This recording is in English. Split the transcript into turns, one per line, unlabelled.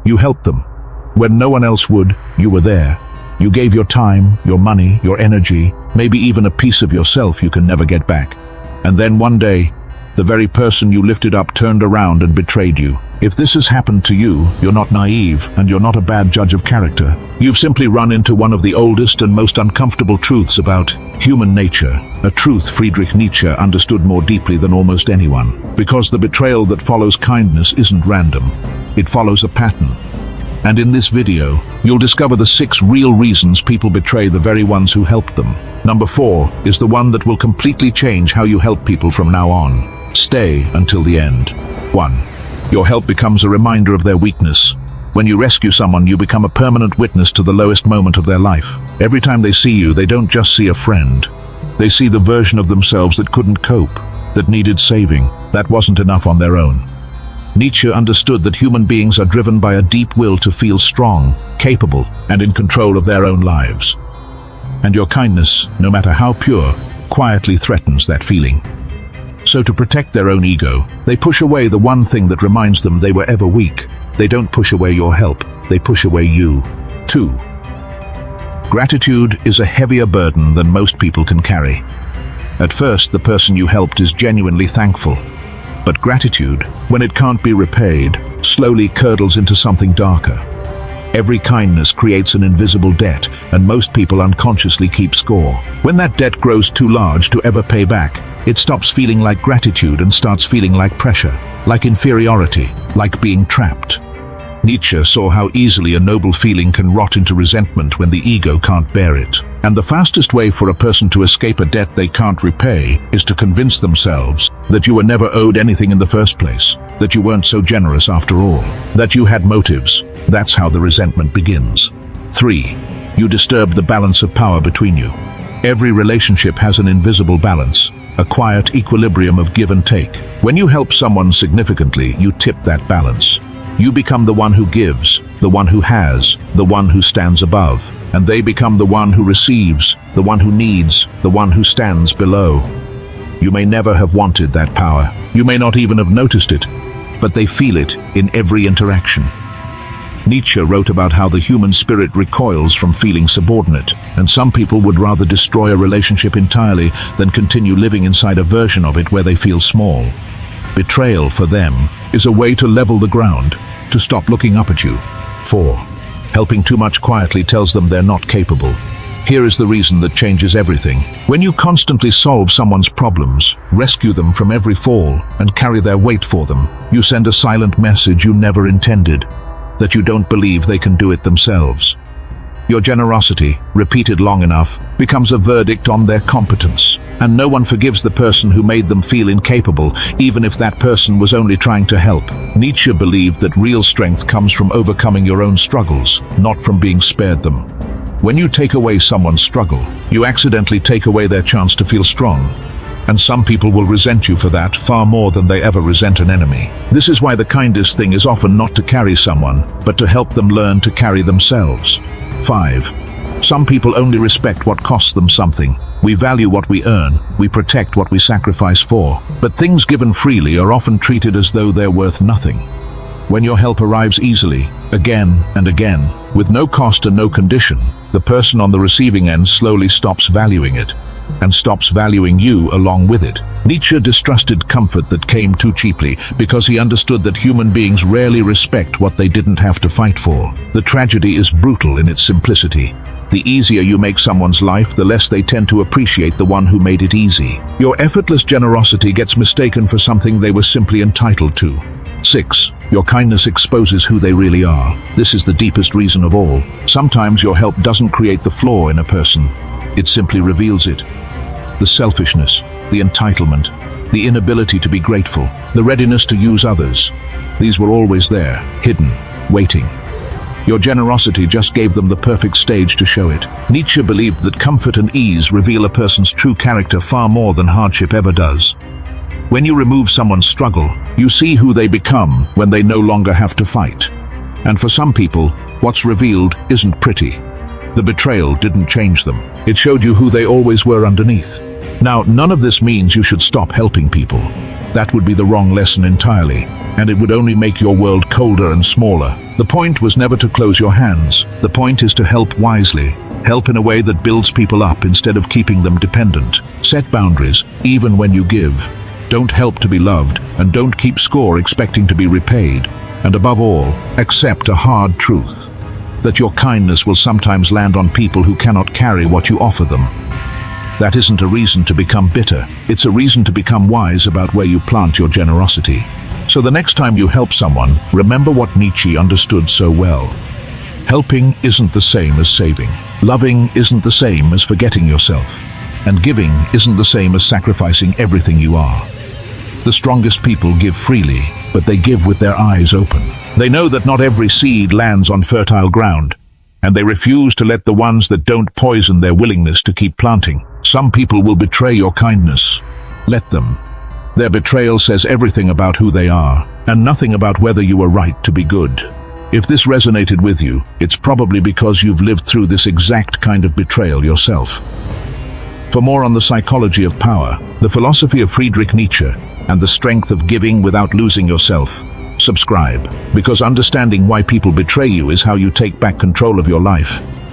You helped them. When no one else would, you were there. You gave your time, your money, your energy, maybe even a piece of yourself you can never get back. And then one day, the very person you lifted up turned around and betrayed you. If this has happened to you, you're not naive, and you're not a bad judge of character. You've simply run into one of the oldest and most uncomfortable truths about human nature, a truth Friedrich Nietzsche understood more deeply than almost anyone. Because the betrayal that follows kindness isn't random. It follows a pattern. And in this video, you'll discover the 6 real reasons people betray the very ones who helped them. Number 4 is the one that will completely change how you help people from now on. Stay until the end. 1. Your help becomes a reminder of their weakness. When you rescue someone, you become a permanent witness to the lowest moment of their life. Every time they see you, they don't just see a friend. They see the version of themselves that couldn't cope, that needed saving, that wasn't enough on their own. Nietzsche understood that human beings are driven by a deep will to feel strong, capable, and in control of their own lives. And your kindness, no matter how pure, quietly threatens that feeling. So to protect their own ego, they push away the one thing that reminds them they were ever weak. They don't push away your help, they push away you. 2. Gratitude is a heavier burden than most people can carry. At first, the person you helped is genuinely thankful. But gratitude, when it can't be repaid, slowly curdles into something darker. Every kindness creates an invisible debt, and most people unconsciously keep score. When that debt grows too large to ever pay back, it stops feeling like gratitude and starts feeling like pressure, like inferiority, like being trapped. Nietzsche saw how easily a noble feeling can rot into resentment when the ego can't bear it. And the fastest way for a person to escape a debt they can't repay is to convince themselves that you were never owed anything in the first place, that you weren't so generous after all, that you had motives. That's how the resentment begins. 3. You disturb the balance of power between you. Every relationship has an invisible balance, a quiet equilibrium of give and take. When you help someone significantly, you tip that balance. You become the one who gives, the one who has, the one who stands above, and they become the one who receives, the one who needs, the one who stands below. You may never have wanted that power. You may not even have noticed it, but they feel it in every interaction. Nietzsche wrote about how the human spirit recoils from feeling subordinate, and some people would rather destroy a relationship entirely than continue living inside a version of it where they feel small. Betrayal, for them, is a way to level the ground, to stop looking up at you. 4. Helping too much quietly tells them they're not capable. Here is the reason that changes everything. When you constantly solve someone's problems, rescue them from every fall, and carry their weight for them, you send a silent message you never intended, that you don't believe they can do it themselves. Your generosity, repeated long enough, becomes a verdict on their competence, and no one forgives the person who made them feel incapable, even if that person was only trying to help. Nietzsche believed that real strength comes from overcoming your own struggles, not from being spared them. When you take away someone's struggle, you accidentally take away their chance to feel strong. And some people will resent you for that far more than they ever resent an enemy. This is why the kindest thing is often not to carry someone, but to help them learn to carry themselves. 5. Some people only respect what costs them something. We value what we earn, we protect what we sacrifice for. But things given freely are often treated as though they're worth nothing. When your help arrives easily, again and again, with no cost and no condition, the person on the receiving end slowly stops valuing it, and stops valuing you along with it. Nietzsche distrusted comfort that came too cheaply because he understood that human beings rarely respect what they didn't have to fight for. The tragedy is brutal in its simplicity. The easier you make someone's life, the less they tend to appreciate the one who made it easy. Your effortless generosity gets mistaken for something they were simply entitled to. 6. Your kindness exposes who they really are. This is the deepest reason of all. Sometimes your help doesn't create the flaw in a person. It simply reveals it. The selfishness, the entitlement, the inability to be grateful, the readiness to use others. These were always there, hidden, waiting. Your generosity just gave them the perfect stage to show it. Nietzsche believed that comfort and ease reveal a person's true character far more than hardship ever does. When you remove someone's struggle, you see who they become when they no longer have to fight. And for some people, what's revealed isn't pretty. The betrayal didn't change them. It showed you who they always were underneath. Now, none of this means you should stop helping people. That would be the wrong lesson entirely. and it would only make your world colder and smaller. The point was never to close your hands. The point is to help wisely. Help in a way that builds people up instead of keeping them dependent. Set boundaries, even when you give. Don't help to be loved, and don't keep score expecting to be repaid. And above all, accept a hard truth. That your kindness will sometimes land on people who cannot carry what you offer them. That isn't a reason to become bitter. It's a reason to become wise about where you plant your generosity. So the next time you help someone, remember what Nietzsche understood so well. Helping isn't the same as saving. Loving isn't the same as forgetting yourself. And giving isn't the same as sacrificing everything you are. The strongest people give freely, but they give with their eyes open. They know that not every seed lands on fertile ground, and they refuse to let the ones that don't poison their willingness to keep planting. Some people will betray your kindness. Let them. Their betrayal says everything about who they are, and nothing about whether you were right to be good. If this resonated with you, it's probably because you've lived through this exact kind of betrayal yourself. For more on the psychology of power, the philosophy of Friedrich Nietzsche, and the strength of giving without losing yourself, subscribe, because understanding why people betray you is how you take back control of your life.